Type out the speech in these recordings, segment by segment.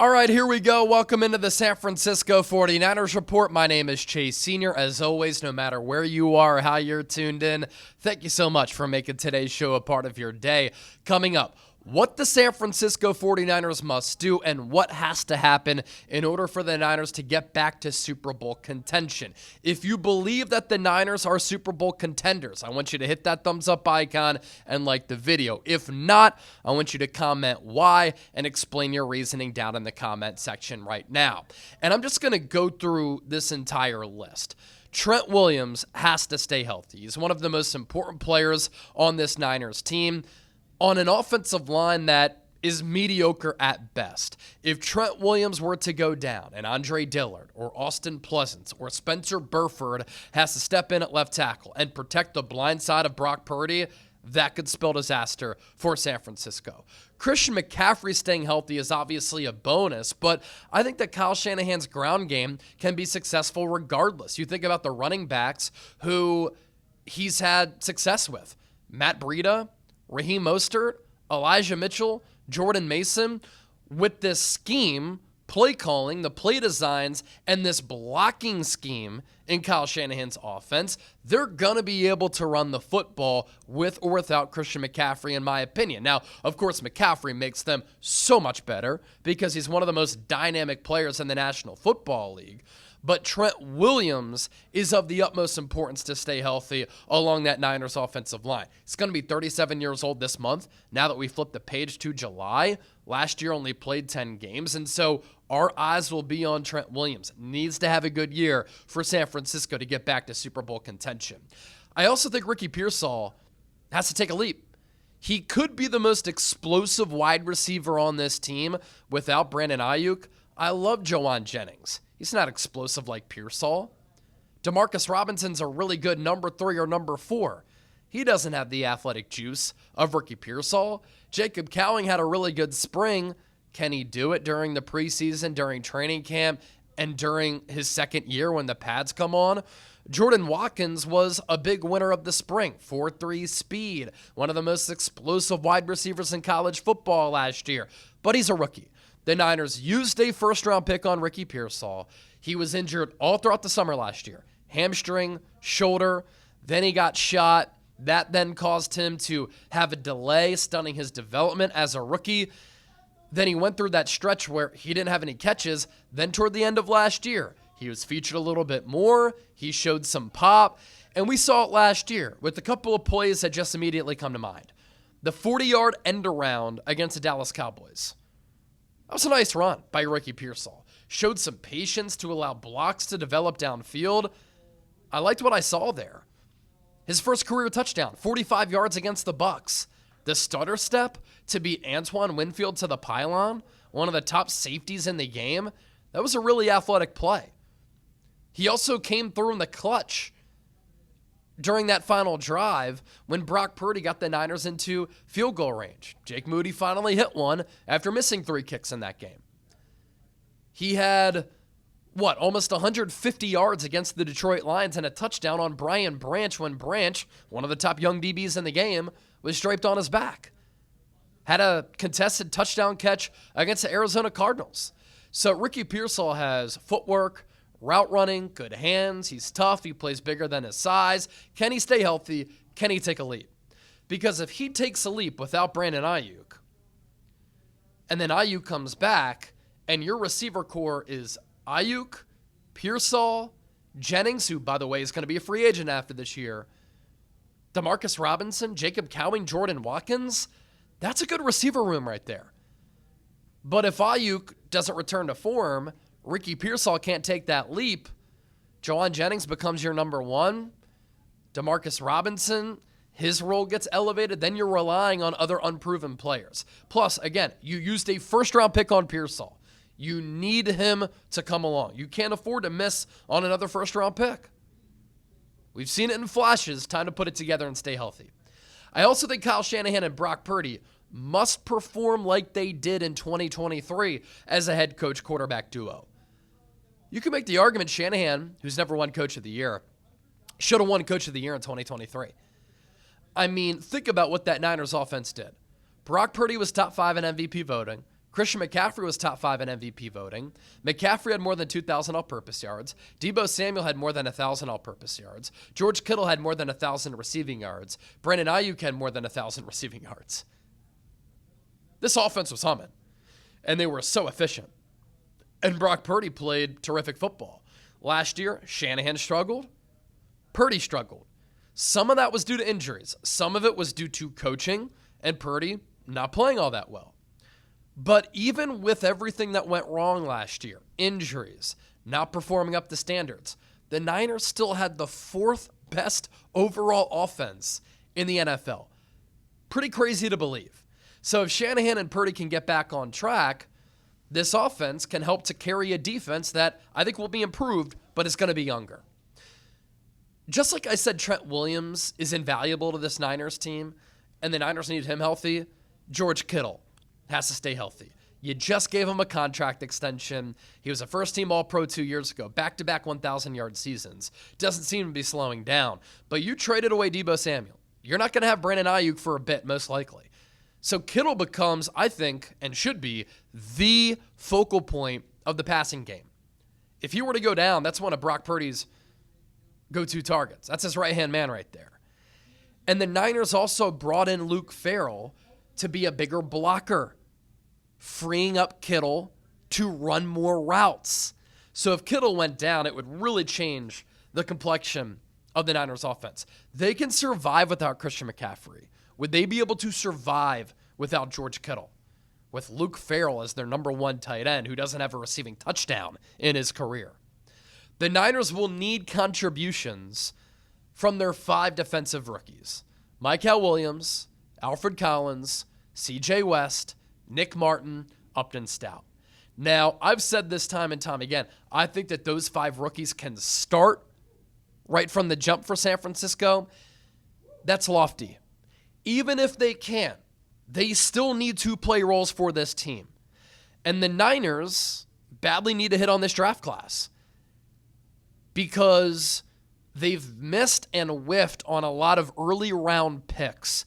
All right, here we go. Welcome into the San Francisco 49ers Report. My name is Chase Sr. As always, no matter where you are, how you're tuned in, thank you so much for making today's show a part of your day. Coming up, what the San Francisco 49ers must do and what has to happen in order for the Niners to get back to Super Bowl contention. If you believe that the Niners are Super Bowl contenders, I want you to hit that thumbs up icon and like the video. If not, I want you to comment why and explain your reasoning down in the comment section right now. And I'm just going to go through this entire list. Trent Williams has to stay healthy. He's one of the most important players on this Niners team, on an offensive line that is mediocre at best. If Trent Williams were to go down and Andre Dillard or Austin Pleasance or Spencer Burford has to step in at left tackle and protect the blind side of Brock Purdy, that could spell disaster for San Francisco. Christian McCaffrey staying healthy is obviously a bonus, but I think that Kyle Shanahan's ground game can be successful regardless. You think about the running backs who he's had success with. Matt Breida, Raheem Mostert, Elijah Mitchell, Jordan Mason. With this scheme, play calling, the play designs, and this blocking scheme in Kyle Shanahan's offense, they're going to be able to run the football with or without Christian McCaffrey, in my opinion. Now, of course, McCaffrey makes them so much better because he's one of the most dynamic players in the National Football League. But Trent Williams is of the utmost importance to stay healthy along that Niners offensive line. He's going to be 37 years old this month, now that we flip the page to July. Last year only played 10 games, and so our eyes will be on Trent Williams. Needs to have a good year for San Francisco to get back to Super Bowl contention. I also think Ricky Pearsall has to take a leap. He could be the most explosive wide receiver on this team without Brandon Aiyuk. I love Jauan Jennings. He's not explosive like Pearsall. Demarcus Robinson's a really good number 3 or number 4. He doesn't have the athletic juice of Ricky Pearsall. Jacob Cowing had a really good spring. Can he do it during the preseason, during training camp, and during his second year when the pads come on? Jordan Watkins was a big winner of the spring. 4.3 speed, one of the most explosive wide receivers in college football last year. But he's a rookie. The Niners used a first-round pick on Ricky Pearsall. He was injured all throughout the summer last year. Hamstring, shoulder, then he got shot. That then caused him to have a delay, stunning his development as a rookie. Then he went through that stretch where he didn't have any catches. Then toward the end of last year, he was featured a little bit more. He showed some pop. And we saw it last year with a couple of plays that just immediately come to mind. The 40-yard end around against the Dallas Cowboys. That was a nice run by Ricky Pearsall. Showed some patience to allow blocks to develop downfield. I liked what I saw there. His first career touchdown, 45 yards against the Bucs. The stutter step to beat Antoine Winfield to the pylon, one of the top safeties in the game. That was a really athletic play. He also came through in the clutch during that final drive when Brock Purdy got the Niners into field goal range. Jake Moody finally hit one after missing 3 kicks in that game. He had, almost 150 yards against the Detroit Lions and a touchdown on Brian Branch when Branch, one of the top young DBs in the game, was draped on his back. Had a contested touchdown catch against the Arizona Cardinals. So Ricky Pearsall has footwork, route running, good hands. He's tough. He plays bigger than his size. Can he stay healthy? Can he take a leap? Because if he takes a leap without Brandon Aiyuk, and then Aiyuk comes back, and your receiver core is Aiyuk, Pearsall, Jennings, who, by the way, is going to be a free agent after this year, Demarcus Robinson, Jacob Cowing, Jordan Watkins, that's a good receiver room right there. But if Aiyuk doesn't return to form, Ricky Pearsall can't take that leap. Jauan Jennings becomes your number 1. Demarcus Robinson, his role gets elevated. Then you're relying on other unproven players. Plus, again, you used a first-round pick on Pearsall. You need him to come along. You can't afford to miss on another first-round pick. We've seen it in flashes. Time to put it together and stay healthy. I also think Kyle Shanahan and Brock Purdy must perform like they did in 2023 as a head coach quarterback duo. You can make the argument Shanahan, who's never won Coach of the Year, should have won Coach of the Year in 2023. I mean, think about what that Niners offense did. Brock Purdy was top 5 in MVP voting. Christian McCaffrey was top 5 in MVP voting. McCaffrey had more than 2,000 all-purpose yards. Deebo Samuel had more than 1,000 all-purpose yards. George Kittle had more than 1,000 receiving yards. Brandon Aiyuk had more than 1,000 receiving yards. This offense was humming, and they were so efficient. And Brock Purdy played terrific football. Last year, Shanahan struggled. Purdy struggled. Some of that was due to injuries. Some of it was due to coaching and Purdy not playing all that well. But even with everything that went wrong last year, injuries, not performing up to standards, the Niners still had the 4th best overall offense in the NFL. Pretty crazy to believe. So if Shanahan and Purdy can get back on track, this offense can help to carry a defense that I think will be improved, but it's going to be younger. Just like I said, Trent Williams is invaluable to this Niners team, and the Niners need him healthy. George Kittle has to stay healthy. You just gave him a contract extension. He was a first-team All-Pro 2 years ago, back-to-back 1,000-yard seasons. Doesn't seem to be slowing down. But you traded away Deebo Samuel. You're not going to have Brandon Aiyuk for a bit, most likely. So Kittle becomes, I think, and should be, the focal point of the passing game. If he were to go down, that's one of Brock Purdy's go-to targets. That's his right-hand man right there. And the Niners also brought in Luke Farrell to be a bigger blocker, freeing up Kittle to run more routes. So if Kittle went down, it would really change the complexion of the Niners offense. They can survive without Christian McCaffrey. Would they be able to survive without George Kittle? With Luke Farrell as their number 1 tight end who doesn't have a receiving touchdown in his career. The Niners will need contributions from their 5 defensive rookies. Mykel Williams, Alfred Collins, CJ West, Nick Martin, Upton Stout. Now, I've said this time and time again, I think that those 5 rookies can start right from the jump for San Francisco. That's lofty. Even if they can't, they still need to play roles for this team. And the Niners badly need to hit on this draft class because they've missed and whiffed on a lot of early round picks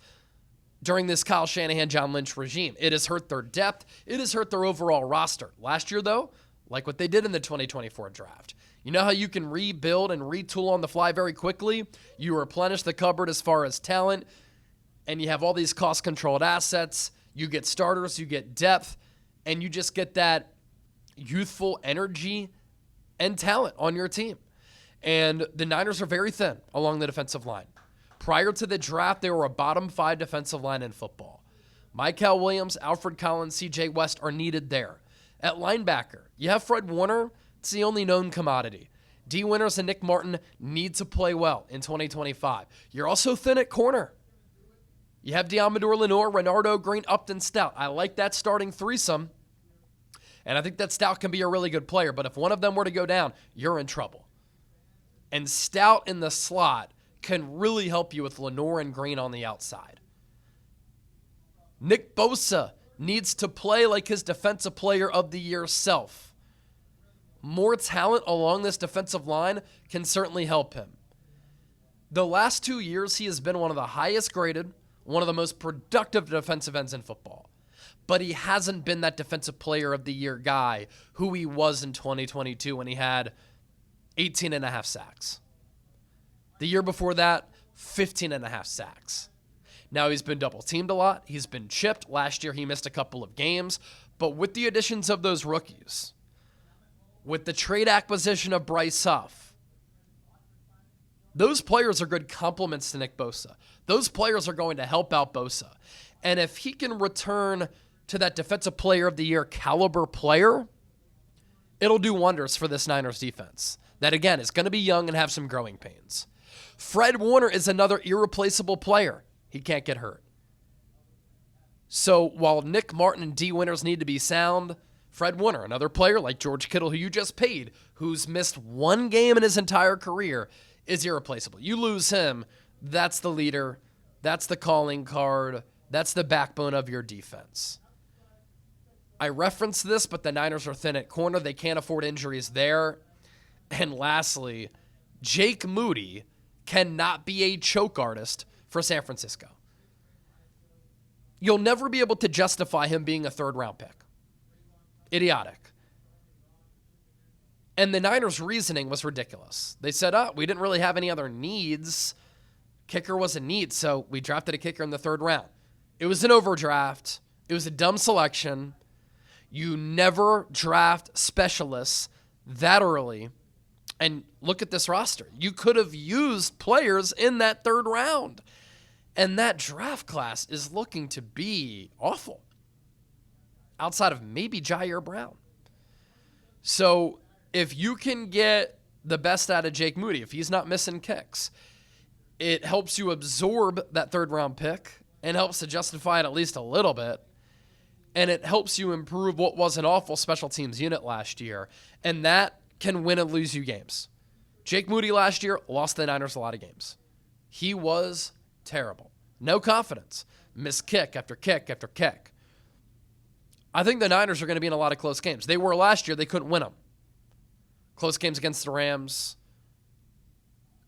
during this Kyle Shanahan, John Lynch regime. It has hurt their depth. It has hurt their overall roster. Last year, though, like what they did in the 2024 draft. You know how you can rebuild and retool on the fly very quickly? You replenish the cupboard as far as talent, and you have all these cost-controlled assets. You get starters, you get depth, and you just get that youthful energy and talent on your team. And the Niners are very thin along the defensive line. Prior to the draft, they were a bottom 5 defensive line in football. Mykel Williams, Alfred Collins, CJ West are needed there. At linebacker, you have Fred Warner. It's the only known commodity. D. Winters and Nick Martin need to play well in 2025. You're also thin at corner. You have Deommodore Lenoir, Renardo Green, Upton Stout. I like that starting threesome, and I think that Stout can be a really good player, but if one of them were to go down, you're in trouble. And Stout in the slot can really help you with Lenoir and Green on the outside. Nick Bosa needs to play like his Defensive Player of the Year self. More talent along this defensive line can certainly help him. The last 2 years, he has been one of the highest graded, one of the most productive defensive ends in football. But he hasn't been that Defensive Player of the Year guy who he was in 2022 when he had 18 and a half sacks. The year before that, 15 and a half sacks. Now he's been double teamed a lot. He's been chipped. Last year he missed a couple of games. But with the additions of those rookies, with the trade acquisition of Bryce Huff, those players are good complements to Nick Bosa. Those players are going to help out Bosa. And if he can return to that Defensive Player of the Year caliber player, it'll do wonders for this Niners defense. That, again, is going to be young and have some growing pains. Fred Warner is another irreplaceable player. He can't get hurt. So while Nick Martin and D. Winters need to be sound, Fred Warner, another player like George Kittle, who you just paid, who's missed 1 game in his entire career, is irreplaceable. You lose him, that's the leader, that's the calling card, that's the backbone of your defense. I referenced this, but the Niners are thin at corner. They can't afford injuries there. And lastly, Jake Moody cannot be a choke artist for San Francisco. You'll never be able to justify him being a 3rd-round pick. Idiotic. And the Niners' reasoning was ridiculous. They said, we didn't really have any other needs. Kicker was a need, so we drafted a kicker in the 3rd round. It was an overdraft. It was a dumb selection. You never draft specialists that early. And look at this roster. You could have used players in that 3rd round. And that draft class is looking to be awful. Outside of maybe Jair Brown. So if you can get the best out of Jake Moody, if he's not missing kicks, it helps you absorb that 3rd round pick and helps to justify it at least a little bit. And it helps you improve what was an awful special teams unit last year. And that can win and lose you games. Jake Moody last year lost the Niners a lot of games. He was terrible. No confidence. Missed kick after kick after kick. I think the Niners are going to be in a lot of close games. They were last year. They couldn't win them. Close games against the Rams.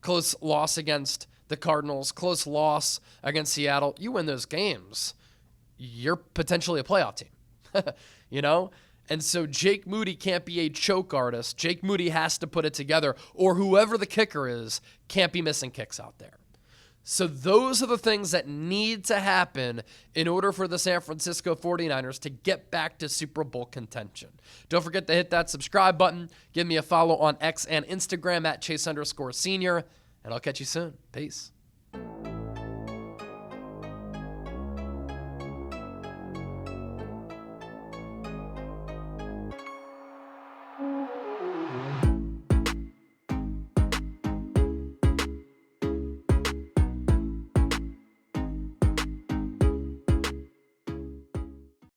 Close loss against the Cardinals. Close loss against Seattle. You win those games, you're potentially a playoff team. You know? And so Jake Moody can't be a choke artist. Jake Moody has to put it together, or whoever the kicker is can't be missing kicks out there. So those are the things that need to happen in order for the San Francisco 49ers to get back to Super Bowl contention. Don't forget to hit that subscribe button. Give me a follow on X and Instagram at Chase_Senior, and I'll catch you soon. Peace.